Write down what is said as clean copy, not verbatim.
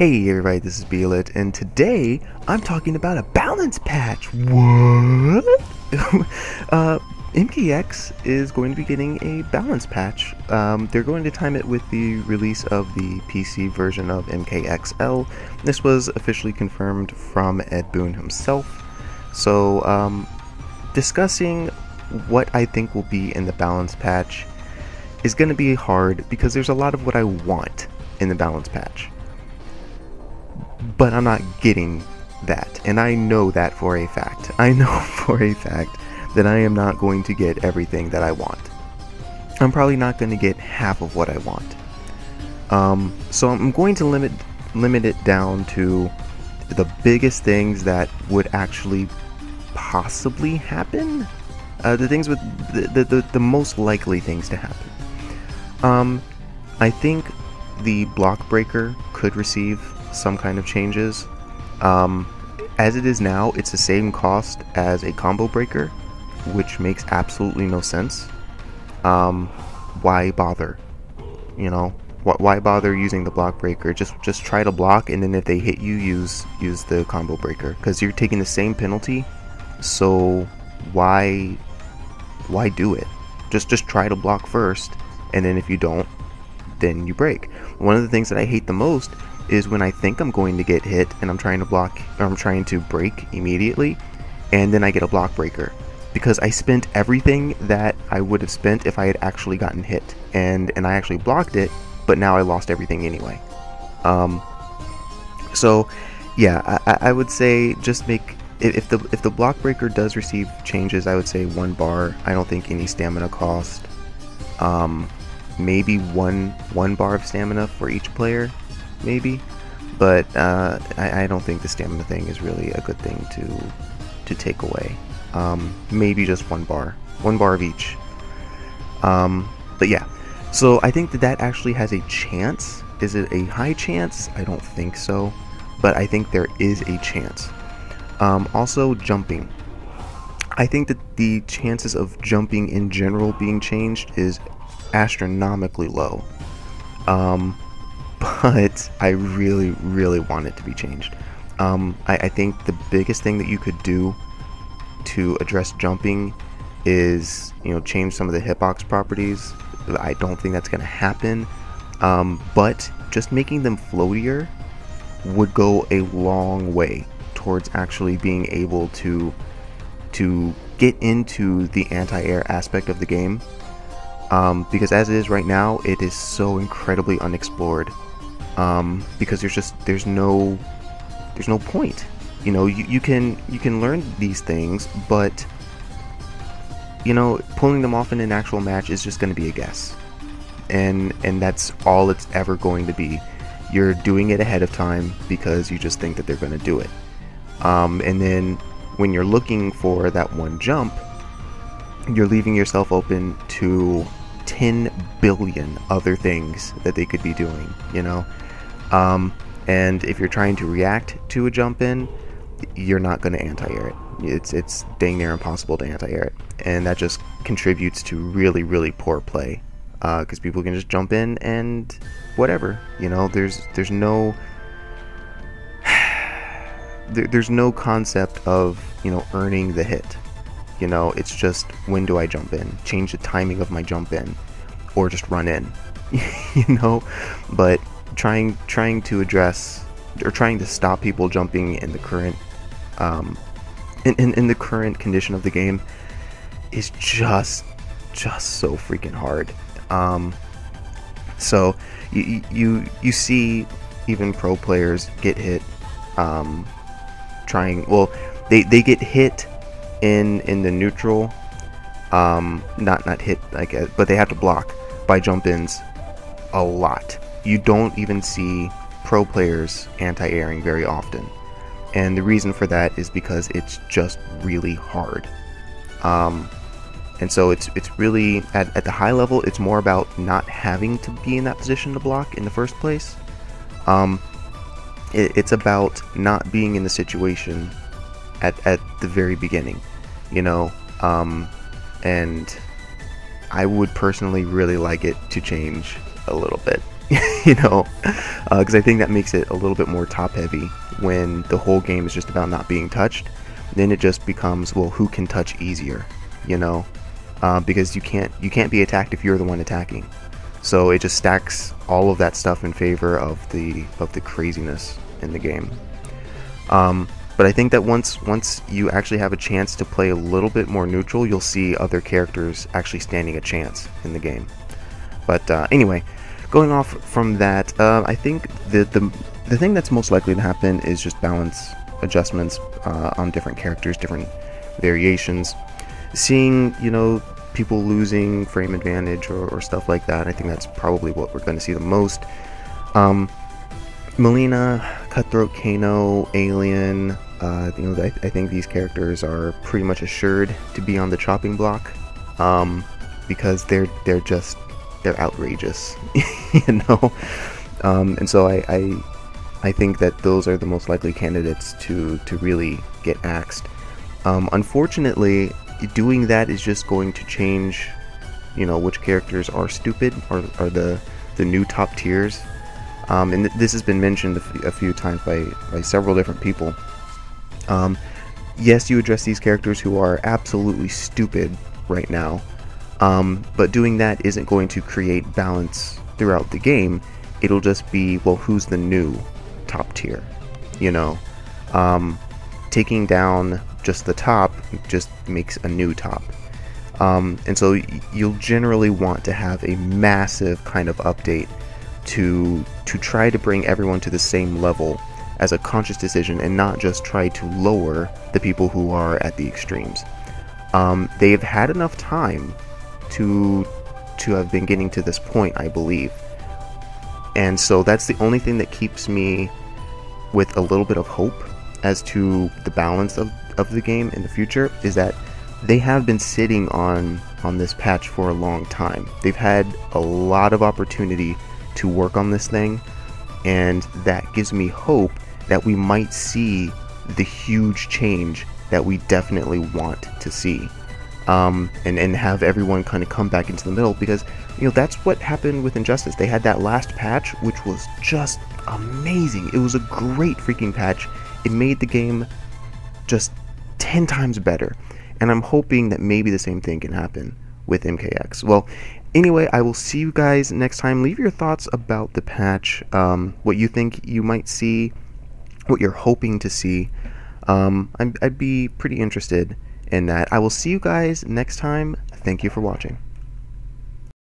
Hey everybody, this is Beelit, and today I'm talking about a balance patch. What? MKX is going to be getting a balance patch. They're going to time it with the release of the PC version of MKXL. This was officially confirmed from Ed Boon himself. So, discussing what I think will be in the balance patch is going to be hard because there's a lot of what I want in the balance patch. But I'm not getting that, and I know that for a fact. I know for a fact that I am not going to get everything that I want. I'm probably not going to get half of what I want. So I'm going to limit it down to the biggest things that would actually possibly happen. The things with the most likely things to happen. I think the block breaker could receive some kind of changes. As it is now, it's the same cost as a combo breaker, which makes absolutely no sense. Why bother? You know, why bother using the block breaker? Just try to block, and then if they hit you, use the combo breaker, because you're taking the same penalty. So why do it? Just try to block first, and then if you don't, then you break. One of the things that I hate the most is when I think I'm going to get hit and I'm trying to block, or I'm trying to break immediately, and then I get a block breaker because I spent everything that I would have spent if I had actually gotten hit, and I actually blocked it, but now I lost everything anyway. So yeah, I would say just make, if the block breaker does receive changes, I would say 1 bar. I don't think any stamina cost. Maybe one bar of stamina for each player, maybe, but I don't think the stamina thing is really a good thing to take away. Maybe just 1 bar of each. But yeah, so I think that actually has a chance. Is it a high chance? I don't think so, but I think there is a chance. Also, jumping. I think that the chances of jumping in general being changed is astronomically low. But I really want it to be changed. I think the biggest thing that you could do to address jumping is, you know, change some of the hitbox properties. I don't think that's going to happen, but just making them floatier would go a long way towards actually being able to get into the anti-air aspect of the game. Because as it is right now, it is so incredibly unexplored. Because there's no point. You know, you can learn these things, but you know, pulling them off in an actual match is just going to be a guess, and that's all it's ever going to be. You're doing it ahead of time because you just think that they're going to do it, and then when you're looking for that one jump, you're leaving yourself open to 10 billion other things that they could be doing, you know. And if you're trying to react to a jump in, you're not going to anti-air it. It's dang near impossible to anti-air it, and that just contributes to really poor play, because people can just jump in and whatever, you know. There's no there's no concept of, you know, earning the hit. You know, it's just, when do I jump in? Change the timing of my jump in, or just run in. You know, but trying to address, or trying to stop people jumping in the current in the current condition of the game is just so freaking hard. So you see even pro players get hit, they get hit in the neutral, not hit, like, but they have to block by jump ins a lot. You don't even see pro players anti-airing very often, and the reason for that is because it's just really hard. And so it's really, at the high level, it's more about not having to be in that position to block in the first place. It's about not being in the situation at the very beginning, you know. And I would personally really like it to change a little bit. you know, because I think that makes it a little bit more top heavy when the whole game is just about not being touched. Then it just becomes, well, who can touch easier, you know, because you can't be attacked if you're the one attacking. So it just stacks all of that stuff in favor of the craziness in the game. But I think that once you actually have a chance to play a little bit more neutral, you'll see other characters actually standing a chance in the game. But anyway, going off from that, I think the thing that's most likely to happen is just balance adjustments on different characters, different variations. Seeing, you know, people losing frame advantage or stuff like that, I think that's probably what we're going to see the most. Melina, Cutthroat, Kano, Alien, you know, I think these characters are pretty much assured to be on the chopping block, because they're outrageous, you know. And so I think that those are the most likely candidates to really get axed. Unfortunately, doing that is just going to change, you know, which characters are stupid or are the new top tiers. And this has been mentioned a few times by several different people. Yes, you address these characters who are absolutely stupid right now, but doing that isn't going to create balance throughout the game. It'll just be, well, who's the new top tier, you know. Taking down just the top just makes a new top. And so you'll generally want to have a massive kind of update to try to bring everyone to the same level as a conscious decision, and not just try to lower the people who are at the extremes. They've had enough time to have been getting to this point, I believe. And so that's the only thing that keeps me with a little bit of hope as to the balance of the game in the future, is that they have been sitting on this patch for a long time. They've had a lot of opportunity to work on this thing, and that gives me hope that we might see the huge change that we definitely want to see, and have everyone kind of come back into the middle, because, you know, that's what happened with Injustice. They had that last patch, which was just amazing. It was a great freaking patch. It made the game just 10 times better, and I'm hoping that maybe the same thing can happen with MKX. Well, anyway, I will see you guys next time. Leave your thoughts about the patch, what you think you might see, what you're hoping to see. I'd be pretty interested in that. I will see you guys next time. Thank you for watching.